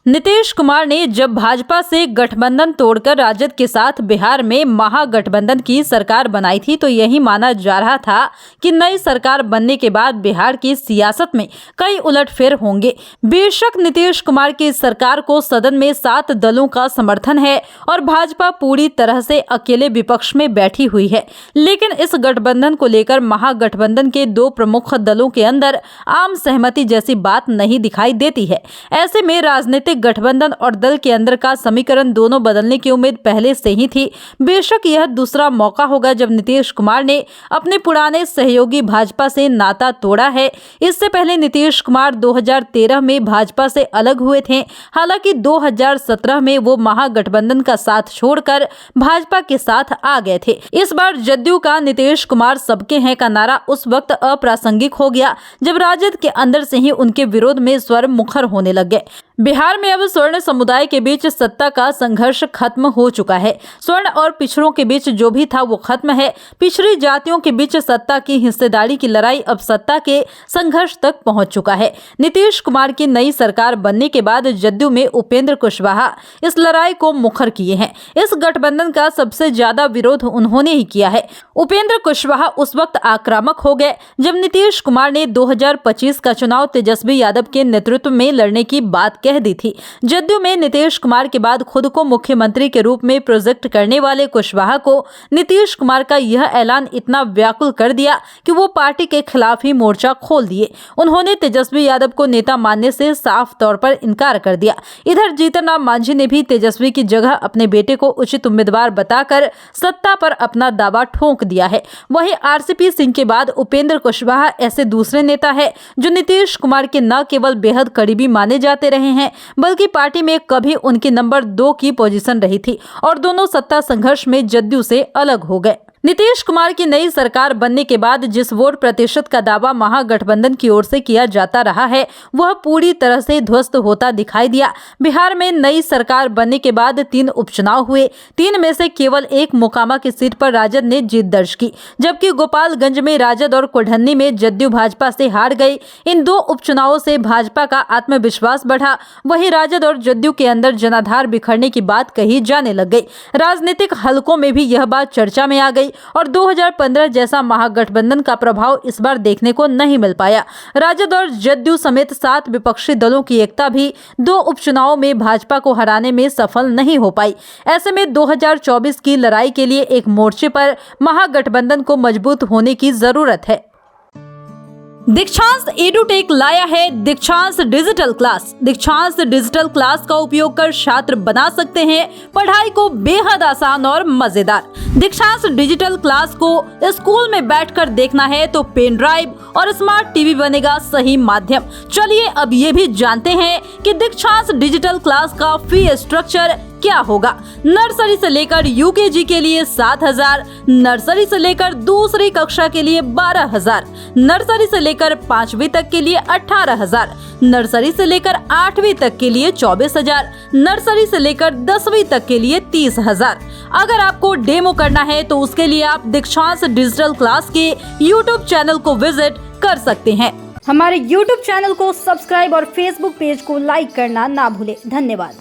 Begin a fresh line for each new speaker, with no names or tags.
नीतीश कुमार ने जब भाजपा से गठबंधन तोड़कर राजद के साथ बिहार में महागठबंधन की सरकार बनाई थी तो यही माना जा रहा था कि नई सरकार बनने के बाद बिहार की सियासत में कई उलटफेर होंगे। बेशक नीतीश कुमार की सरकार को सदन में 7 दलों का समर्थन है और भाजपा पूरी तरह से अकेले विपक्ष में बैठी हुई है, लेकिन इस गठबंधन को लेकर महागठबंधन के 2 प्रमुख दलों के अंदर आम सहमति जैसी बात नहीं दिखाई देती है। ऐसे में राजनीतिक गठबंधन और दल के अंदर का समीकरण दोनों बदलने की उम्मीद पहले से ही थी। बेशक यह दूसरा मौका होगा जब नीतीश कुमार ने अपने पुराने सहयोगी भाजपा से नाता तोड़ा है। इससे पहले नीतीश कुमार 2013 में भाजपा से अलग हुए थे। हालांकि 2017 में वो महागठबंधन का साथ छोड़कर भाजपा के साथ आ गए थे। इस बार जदयू का नीतीश कुमार सबके हैं का नारा उस वक्त अप्रासंगिक हो गया जब राजद के अंदर से ही उनके विरोध में स्वर मुखर होने लग गए। बिहार में अब स्वर्ण समुदाय के बीच सत्ता का संघर्ष खत्म हो चुका है। स्वर्ण और पिछड़ों के बीच जो भी था वो खत्म है। पिछड़ी जातियों के बीच सत्ता की हिस्सेदारी की लड़ाई अब सत्ता के संघर्ष तक पहुंच चुका है। नीतीश कुमार की नई सरकार बनने के बाद जदयू में उपेंद्र कुशवाहा इस लड़ाई को मुखर किए हैं। इस गठबंधन का सबसे ज्यादा विरोध उन्होंने ही किया है। उपेंद्र कुशवाहा उस वक्त आक्रामक हो गए जब नीतीश कुमार ने 2025 का चुनाव तेजस्वी यादव के नेतृत्व में लड़ने की बात कह दी थी। जदयू में नीतीश कुमार के बाद खुद को मुख्यमंत्री के रूप में प्रोजेक्ट करने वाले कुशवाहा को नीतीश कुमार का यह ऐलान इतना व्याकुल कर दिया कि वो पार्टी के खिलाफ ही मोर्चा खोल दिए। उन्होंने तेजस्वी यादव को नेता मानने से साफ तौर पर इनकार कर दिया। इधर जीतन राम मांझी ने भी तेजस्वी की जगह अपने बेटे को उचित उम्मीदवार बताकर सत्ता पर अपना दावा ठोक दिया है। वहीं आरसीपी सिंह के बाद उपेंद्र कुशवाहा ऐसे दूसरे नेता है जो नीतीश कुमार के न केवल बेहद करीबी माने जाते रहे हैं बल्कि पार्टी में कभी उनकी नंबर 2 की पोजीशन रही थी और दोनों सत्ता संघर्ष में जदयू से अलग हो गए। नीतीश कुमार की नई सरकार बनने के बाद जिस वोट प्रतिशत का दावा महागठबंधन की ओर से किया जाता रहा है वह पूरी तरह से ध्वस्त होता दिखाई दिया। बिहार में नई सरकार बनने के बाद 3 उपचुनाव हुए। 3 में से केवल 1 मोकामा की सीट पर राजद ने जीत दर्ज की, जबकि गोपालगंज में राजद और कोढ़न्नी में जदयू भाजपा से हार गई। इन 2 उपचुनावों से भाजपा का आत्मविश्वास बढ़ा। वहीं राजद और जदयू के अंदर जनाधार बिखरने की बात कही जाने लग गई। राजनीतिक हलकों में भी यह बात चर्चा में आ गई और 2015 जैसा महागठबंधन का प्रभाव इस बार देखने को नहीं मिल पाया। राजद और जदयू समेत 7 विपक्षी दलों की एकता भी 2 उपचुनावों में भाजपा को हराने में सफल नहीं हो पाई। ऐसे में 2024 की लड़ाई के लिए एक मोर्चे पर महागठबंधन को मजबूत होने की जरूरत है। दीक्षांत एडुटेक लाया है दीक्षांत डिजिटल क्लास। दीक्षांत डिजिटल क्लास का उपयोग कर छात्र बना सकते हैं पढ़ाई को बेहद आसान और मजेदार। दीक्षांत डिजिटल क्लास को स्कूल में बैठकर देखना है तो पेन ड्राइव और स्मार्ट टीवी बनेगा सही माध्यम। चलिए अब ये भी जानते हैं कि दीक्षांत डिजिटल क्लास का फी स्ट्रक्चर क्या होगा। नर्सरी से लेकर यूकेजी के लिए 7,000, नर्सरी से लेकर दूसरी कक्षा के लिए 12,000, नर्सरी से लेकर 5वीं तक के लिए 18,000, नर्सरी से लेकर 8वीं तक के लिए 24,000, नर्सरी से लेकर 10वीं तक के लिए 30,000। अगर आपको डेमो करना है तो उसके लिए आप दीक्षांत डिजिटल क्लास के यूट्यूब चैनल को विजिट कर सकते हैं।
हमारे यूट्यूब चैनल को सब्सक्राइब और फेसबुक पेज को लाइक करना ना भूले। धन्यवाद।